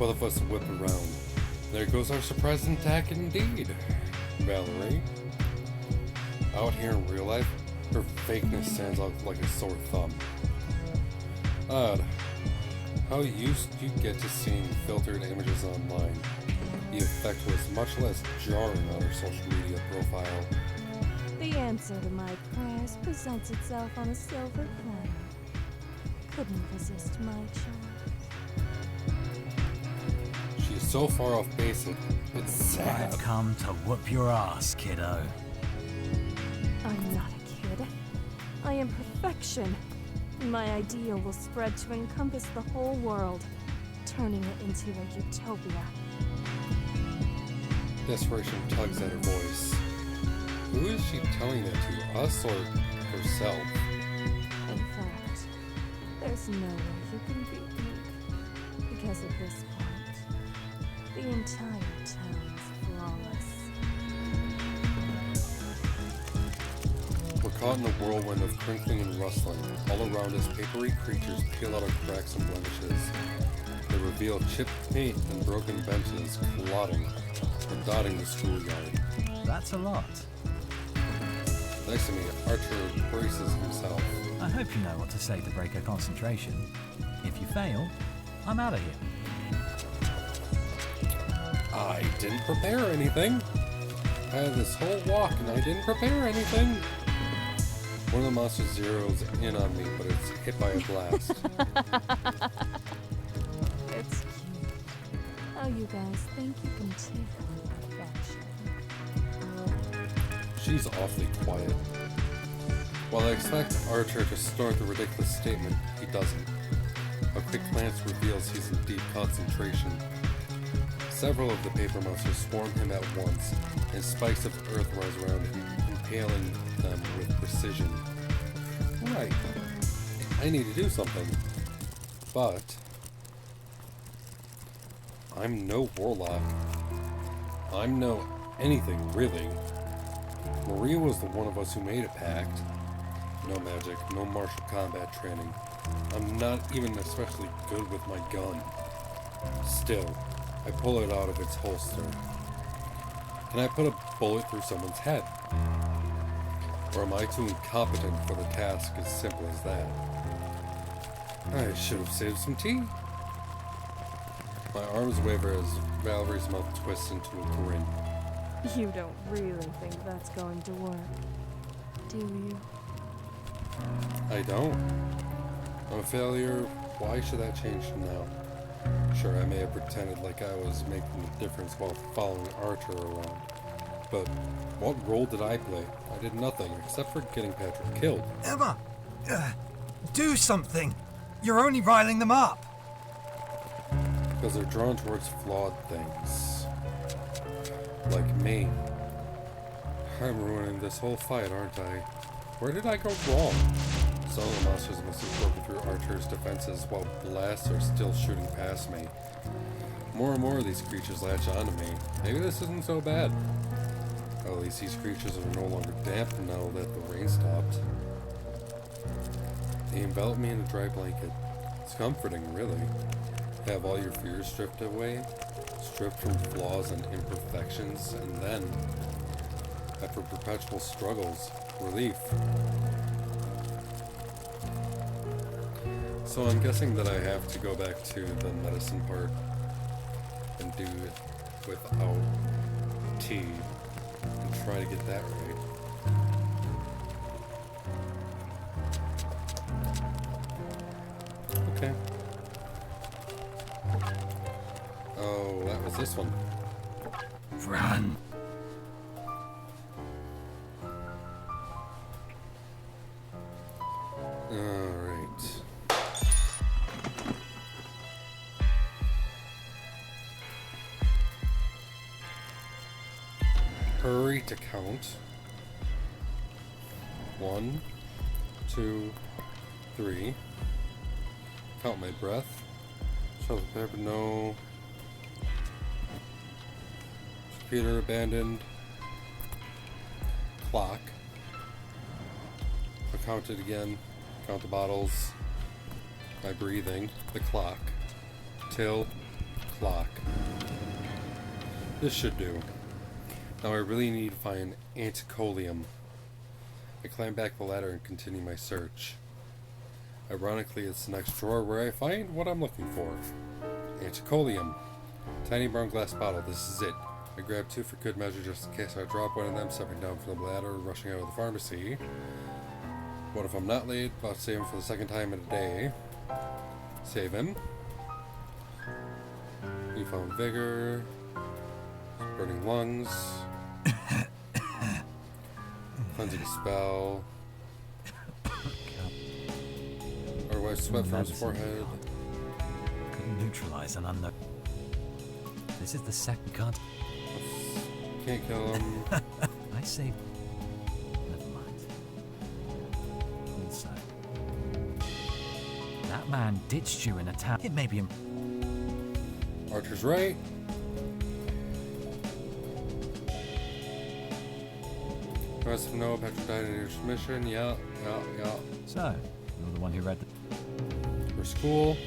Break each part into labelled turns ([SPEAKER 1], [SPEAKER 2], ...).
[SPEAKER 1] Both of us whip around. There goes our surprise attack indeed. Valerie. Out here in real life, her fakeness stands out like a sore thumb. Odd. How used you get to seeing filtered images online. The effect was much less jarring on her social media profile.
[SPEAKER 2] The answer to my prayers presents itself on a silver platter. Couldn't resist my charm.
[SPEAKER 1] She's so far off base, it's sad.
[SPEAKER 3] I've come to whoop your ass, kiddo.
[SPEAKER 2] I'm not a kid. I am perfection. My ideal will spread to encompass the whole world, turning it into a utopia.
[SPEAKER 1] Desperation tugs at her voice. Who is she telling that to, us or herself?
[SPEAKER 2] In fact, there's no way you can beat me. Because at this point, the entire town is flawless.
[SPEAKER 1] We're caught in a whirlwind of crinkling and rustling. All around us, papery creatures peel out of cracks and blemishes. They reveal chipped paint and broken benches, clotting and dotting the schoolyard.
[SPEAKER 3] That's a lot.
[SPEAKER 1] Next to me, Archer braces himself.
[SPEAKER 3] I hope you know what to say to break her concentration. If you fail, I'm out of here.
[SPEAKER 1] I didn't prepare anything. I had this whole walk and I didn't prepare anything. One of the monsters zeroes in on me, but it's hit by a blast.
[SPEAKER 2] It's cute. How you guys think you can take on perfection?
[SPEAKER 1] She's awfully quiet. While I expect Archer to snort the ridiculous statement, he doesn't. A quick glance reveals he's in deep concentration. Several of the paper monsters swarm him at once, and spikes of earth rise around him, impaling them with precision. Right. I need to do something. But I'm no warlock. I'm no anything, really. Maria was the one of us who made a pact. No magic, no martial combat training. I'm not even especially good with my gun. Still, I pull it out of its holster. Can I put a bullet through someone's head? Or am I too incompetent for the task as simple as that? I should have saved some tea. My arms waver as Valerie's mouth twists into a grin.
[SPEAKER 2] You don't really think that's going to work, do you?
[SPEAKER 1] I don't. I'm a failure. Why should that change now? Sure, I may have pretended like I was making a difference while following Archer around. But what role did I play? I did nothing except for getting Patrick killed.
[SPEAKER 4] Emma! Do something! You're only riling them up!
[SPEAKER 1] Because they're drawn towards flawed things. Like me. I'm ruining this whole fight, aren't I? Where did I go wrong? Some of the monsters must have broken through Archer's defenses while blasts are still shooting past me. More and more of these creatures latch onto me. Maybe this isn't so bad. At least these creatures are no longer damp now that the rain stopped. They envelop me in a dry blanket. It's comforting, really. Have all your fears stripped away, stripped from flaws and imperfections, and then, after perpetual struggles, relief. So I'm guessing that I have to go back to the medicine part and do it without tea and try to get that right. Okay. Oh, that was this one.
[SPEAKER 3] Run.
[SPEAKER 1] Alright. Hurry to count. 1, 2, 3. Count my breath. Shelter pepper, no. Computer abandoned. Clock. I count it again. Count the bottles. My breathing. The clock. Till. clock. This should do. Now I really need to find Anticolium. I climb back the ladder and continue my search. Ironically, it's the next drawer where I find what I'm looking for. Anticolium. Tiny brown glass bottle. This is it. I grab two for good measure just in case I drop one of them, stepping down from the ladder or rushing out of the pharmacy. What if I'm not late? About to save him for the second time in a day. Save him. Newfound vigor. Burning lungs. Cleansing spell. Or wipe sweat from his forehead.
[SPEAKER 3] Couldn't neutralize an unknown. This is the second card.
[SPEAKER 1] Can't kill him.
[SPEAKER 3] I saved. Never mind. Also, that man ditched you in a town. It may be.
[SPEAKER 1] Archer's right. Rest of Noah, Petra died in your mission. Yeah.
[SPEAKER 3] So, you're the one who read the.
[SPEAKER 1] For school.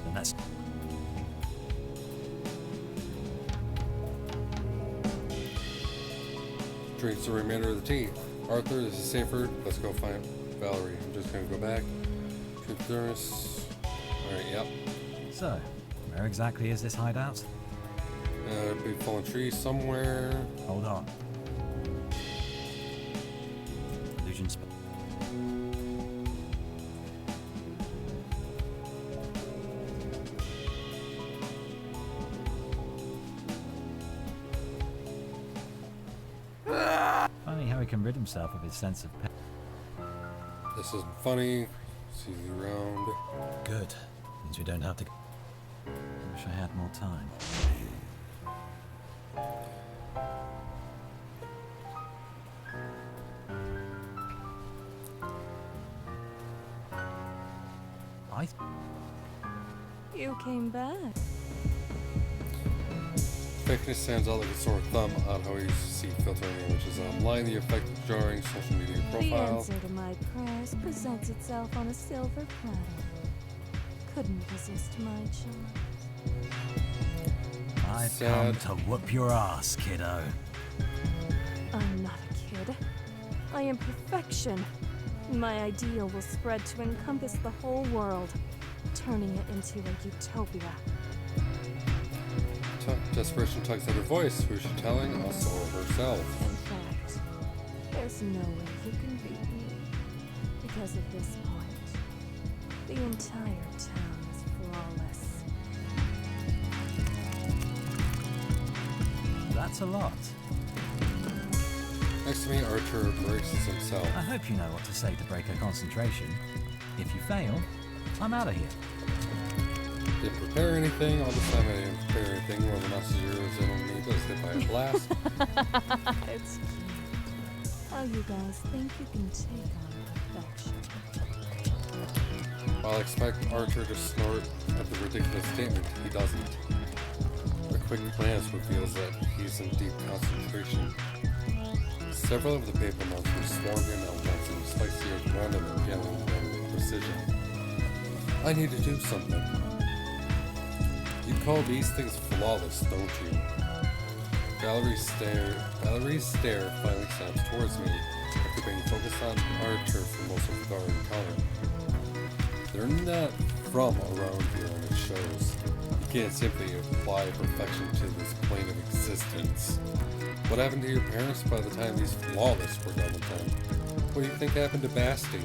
[SPEAKER 3] And that's.
[SPEAKER 1] Drinks the remainder of the tea. Arthur, this is safer. Let's go find Valerie. I'm just gonna go back. Drink thermos. Alright, yep.
[SPEAKER 3] So, where exactly is this hideout?
[SPEAKER 1] Big fallen tree somewhere.
[SPEAKER 3] Hold on. Illusion spell. Funny how he can rid himself of his sense of pain.
[SPEAKER 1] This isn't funny. See you around.
[SPEAKER 3] Good. Means we don't have to. I wish I had more time.
[SPEAKER 2] You came back.
[SPEAKER 1] Fakeness stands out like a sore thumb on how he used to see filtering images online. The effect of jarring social media
[SPEAKER 2] The
[SPEAKER 1] profile.
[SPEAKER 2] answer to my prayers presents itself on a silver platter. Couldn't resist my charm.
[SPEAKER 3] I've
[SPEAKER 1] Sad.
[SPEAKER 3] come to whoop your ass, kiddo.
[SPEAKER 2] I'm not a kid. I am perfection. My ideal will spread to encompass the whole world, turning it into a utopia.
[SPEAKER 1] Desperation tugs at her voice. Who's she telling? Us or herself?
[SPEAKER 2] In fact, there's no way you can beat me. Because at this point, the entire town is flawless.
[SPEAKER 3] That's a lot.
[SPEAKER 1] Next to me, Archer braces himself.
[SPEAKER 3] I hope you know what to say to break her concentration. If you fail, I'm out of here.
[SPEAKER 1] Didn't prepare anything. All this time I didn't prepare anything. When the Master Zero is in me, was hit by a blast.
[SPEAKER 2] It's cute. How you guys think you can take on perfection?
[SPEAKER 1] While I expect Archer to snort at the ridiculous statement, he doesn't. A quick glance reveals that he's in deep concentration. Several of the paper monsters swarm him at once and spikes the earth around him and yelling with precision. I need to do something. You call these things flawless, don't you? Valerie's stare finally snaps towards me after being focused on Archer for most of our encounter. They're not from around here and it shows. You can't simply apply perfection to this plane of existence. What happened to your parents by the time these flawless were done with them? What do you think happened to Basti?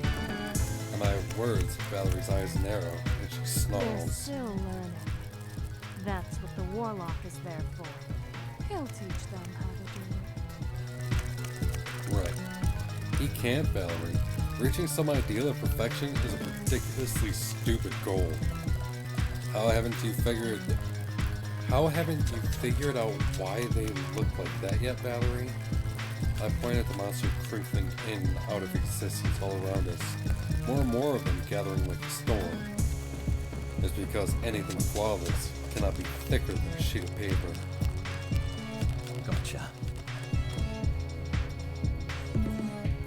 [SPEAKER 1] At my words, Valerie's eyes narrow and she
[SPEAKER 2] They're
[SPEAKER 1] snarls.
[SPEAKER 2] still learning. That's what the Warlock is there for. He'll teach them how to do it.
[SPEAKER 1] Right. He can't, Valerie. Reaching some ideal of perfection is a ridiculously stupid goal. How haven't you figured out why they look like that yet, Valerie? I point at the monster crinkling in and out of existence all around us. More and more of them gathering like a storm. It's because anything flawless cannot be thicker than a sheet of paper.
[SPEAKER 3] Gotcha.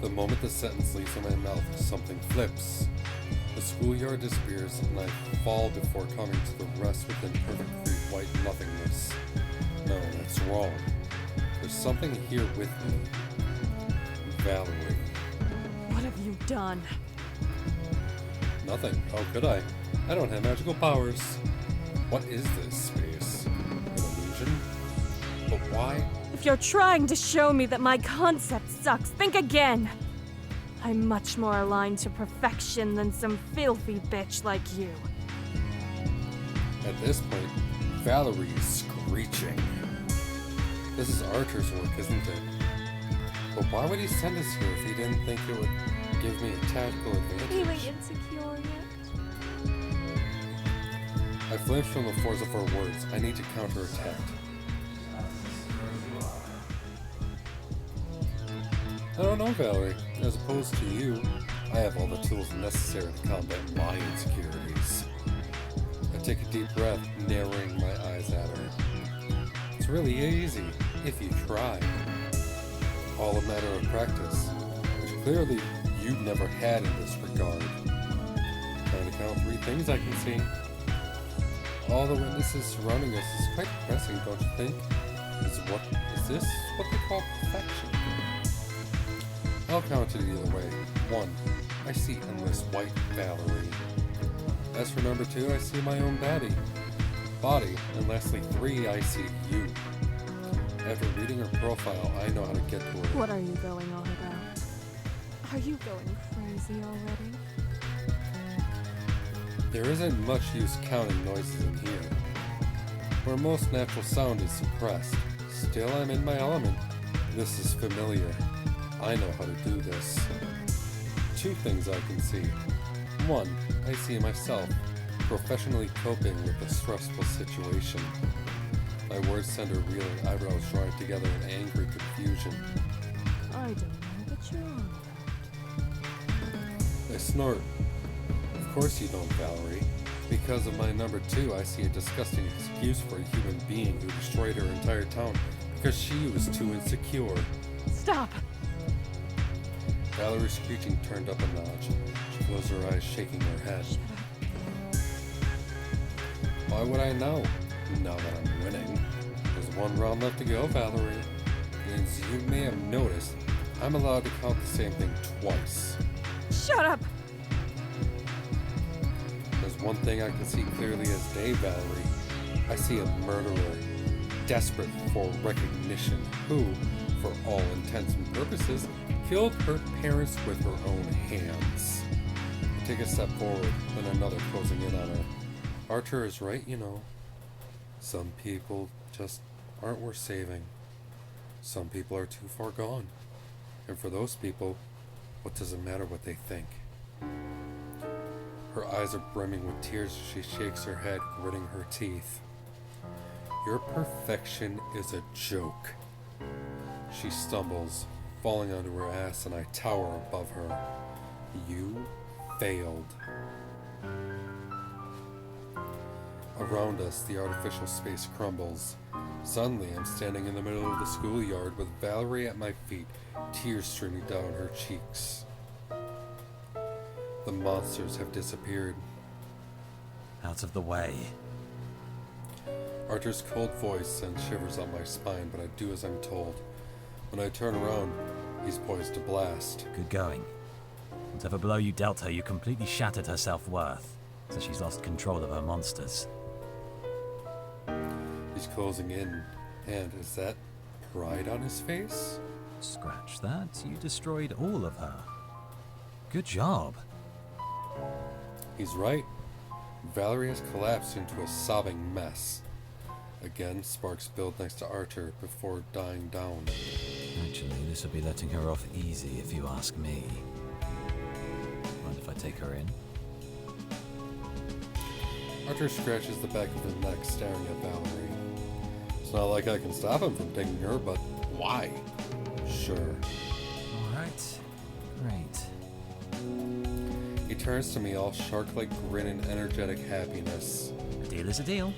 [SPEAKER 1] The moment the sentence leaves from my mouth, something flips. The schoolyard disappears, and I fall before coming to the rest within perfect free white nothingness. No, that's wrong. There's something here with me. Valerie.
[SPEAKER 2] What have you done?
[SPEAKER 1] Nothing. How could I? I don't have magical powers. What is this space? An illusion? But why?
[SPEAKER 2] If you're trying to show me that my concept sucks, think again. I'm much more aligned to perfection than some filthy bitch like you.
[SPEAKER 1] At this point, Valerie is screeching. This is Archer's work, isn't it? But why would he send us here if he didn't think it would give me a tactical advantage?
[SPEAKER 2] Feeling insecure yet?
[SPEAKER 1] I flinched from the force of her words. I need to counterattack. I don't know, Valerie. As opposed to you, I have all the tools necessary to combat my insecurities. I take a deep breath, narrowing my eyes at her. It's really easy, if you try. All a matter of practice, which clearly you never had in this regard. Trying to count 3 things I can see. All the witnesses surrounding us is quite depressing, don't you think? Is this what they call perfection? I'll count it either way. 1, I see endless white Valerie. As for number 2, I see my own body. And lastly, 3, I see you. After reading her profile, I know how to get to her.
[SPEAKER 2] What are you going on about? Are you going crazy already?
[SPEAKER 1] There isn't much use counting noises in here, where most natural sound is suppressed. Still, I'm in my element. This is familiar. I know how to do this. 2 things I can see. 1, I see myself, professionally coping with a stressful situation. My words send her reeling, eyebrows drawing together in angry confusion.
[SPEAKER 2] I don't know, but you're on
[SPEAKER 1] I snort. Of course you don't, Valerie. Because of my number 2, I see a disgusting excuse for a human being who destroyed her entire town because she was too insecure.
[SPEAKER 2] Stop!
[SPEAKER 1] Valerie's screeching turned up a notch. She closed her eyes, shaking her head.
[SPEAKER 2] Shut up.
[SPEAKER 1] Why would I know? Now that I'm winning. There's 1 round left to go, Valerie. And as you may have noticed, I'm allowed to count the same thing twice.
[SPEAKER 2] Shut up!
[SPEAKER 1] There's one thing I can see clearly as day, Valerie. I see a murderer, desperate for recognition, who, for all intents and purposes, killed her parents with her own hands. I take a step forward, then another closing in on her. Archer is right, you know. Some people just aren't worth saving. Some people are too far gone. And for those people, what does it matter what they think? Her eyes are brimming with tears as she shakes her head, gritting her teeth. Your perfection is a joke. She stumbles, falling onto her ass, and I tower above her. You failed. Around us, the artificial space crumbles. Suddenly, I'm standing in the middle of the schoolyard with Valerie at my feet, tears streaming down her cheeks. The monsters have disappeared.
[SPEAKER 3] Out of the way.
[SPEAKER 1] Archer's cold voice sends shivers up my spine, but I do as I'm told. When I turn around, he's poised to blast.
[SPEAKER 3] Good going. Whatever blow you dealt her, you completely shattered her self-worth, so she's lost control of her monsters.
[SPEAKER 1] He's closing in, and is that pride on his face?
[SPEAKER 3] Scratch that, you destroyed all of her. Good job.
[SPEAKER 1] He's right. Valerie has collapsed into a sobbing mess. Again, sparks build next to Archer before dying down.
[SPEAKER 3] Actually, this would be letting her off easy if you ask me. Mind if I take her in?
[SPEAKER 1] Archer scratches the back of her neck, staring at Valerie. It's not like I can stop him from taking her, but why? Sure.
[SPEAKER 3] Alright. Great.
[SPEAKER 1] He turns to me, all shark-like grin and energetic happiness.
[SPEAKER 3] A deal is a deal.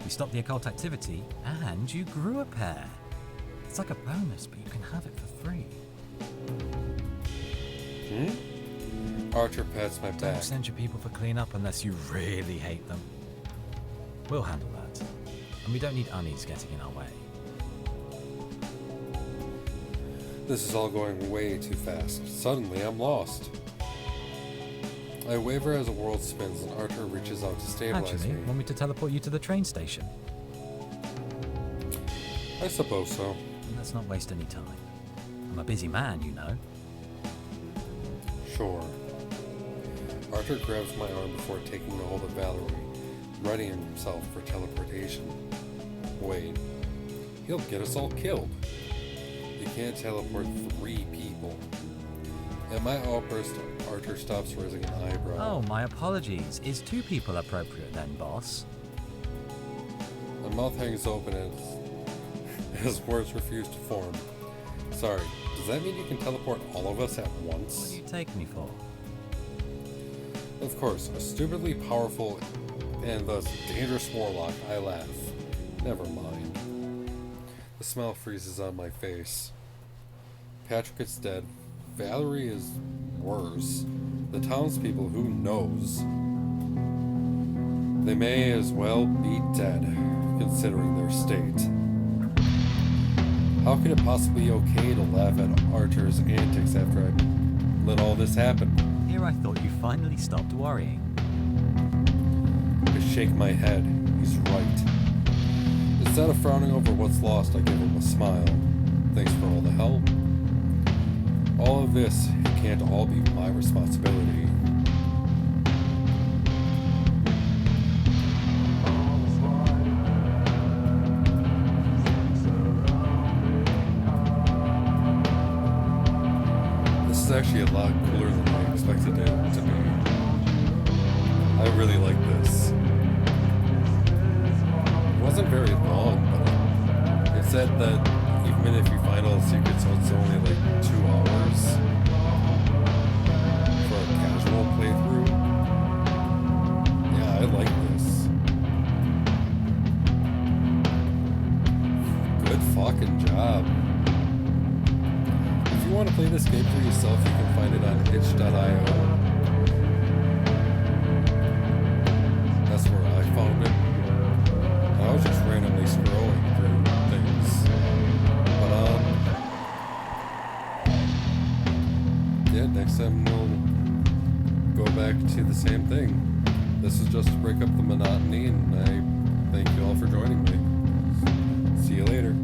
[SPEAKER 3] You stopped the occult activity, and you grew a pair. It's like a bonus, but you can have it for free.
[SPEAKER 1] Archer pats my
[SPEAKER 3] Don't
[SPEAKER 1] back.
[SPEAKER 3] send your people for cleanup unless you really hate them. We'll handle that. And we don't need unis getting in our way.
[SPEAKER 1] This is all going way too fast. Suddenly, I'm lost. I waver as the world spins and Archer reaches out to stabilize
[SPEAKER 3] Actually,
[SPEAKER 1] me.
[SPEAKER 3] want me to teleport you to the train station?
[SPEAKER 1] I suppose so.
[SPEAKER 3] Let's not waste any time. I'm a busy man, you know.
[SPEAKER 1] Sure. Archer grabs my arm before taking a hold of Valerie, readying himself for teleportation. Wait. He'll get us all killed. You can't teleport 3 people. At my outburst, Archer stops raising an eyebrow.
[SPEAKER 3] Oh, my apologies. Is 2 people appropriate then, boss?
[SPEAKER 1] My mouth hangs open as words refuse to form. Sorry, does that mean you can teleport all of us at
[SPEAKER 3] What
[SPEAKER 1] once?
[SPEAKER 3] do you take me for?
[SPEAKER 1] Of course, a stupidly powerful and thus dangerous warlock, I laugh. Never mind. The smile freezes on my face. Patrick is dead. Valerie is worse. The townspeople, who knows? They may as well be dead, considering their state. How could it possibly be okay to laugh at Archer's antics after I let all this happen?
[SPEAKER 3] Here I thought you finally stopped worrying.
[SPEAKER 1] I shake my head. He's right. Instead of frowning over what's lost, I give him a smile. Thanks for all the help. All of this, it can't all be my responsibility. This is actually a lot cooler than I expected it to be. I really like this. It wasn't very long, but it said that even if you find all the secrets, so it's only like 2 hours for a casual playthrough. Yeah, I like this. Good fucking job. If you want to play this game for yourself, you can find it on itch.io. That's where I found it. I was just randomly scrolling through things. But, yeah, next time we'll go back to the same thing. This is just to break up the monotony, and I thank you all for joining me. See you later.